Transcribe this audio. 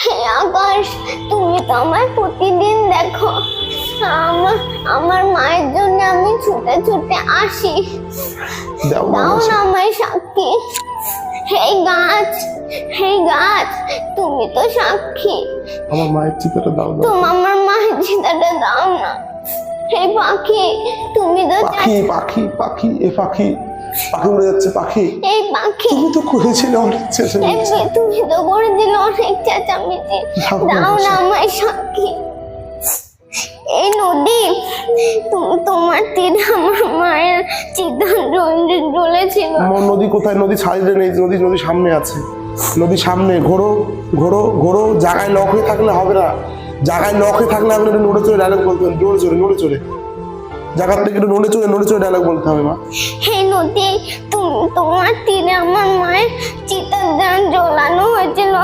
হে আকাশ, তুমি তো আমায় প্রতিদিন দেখো। আমার মায়ের জন্য আমি ছুটে ছুটে আসি। দাও না আমায় সাক্ষী। হে গাছ, তুমি তো সাক্ষী। আমার মায়ের চিতাটা দাও। তুমি আমার মায়ের চিতাটা দাও না। হে পাখি, তুমি তো পাখি উড়ে যাচ্ছে। পাখি, এই পাখি, তুমি তো করেছিলে অনেক চেঁচামেচি। তুমি তো করেছিলে অনেক চেঁচামেচি। দাও না আমায় সাক্ষী। এই নদী, তোমার তীরে আমার মায়ের চিতা জ্বলেছিল। নদী কোথায়? নদী সাইডে নেই, নদী সামনে আছে। নদী সামনে। ঘোরো। জায়গায় লক হয়ে থাকলে হবে না। জায়গায় লক হয়ে থাকলে আপনি একটু নড়ে চড়ে ডায়লগ বলতে হবে। নড়ে চড়ে জায়গার থেকে একটু নড়ে চড়ে ডায়লগ বলতে হবে মা। হে নদী, তোমার তীরে আমার মায়ের চিতা জ্বলানো হয়েছিল।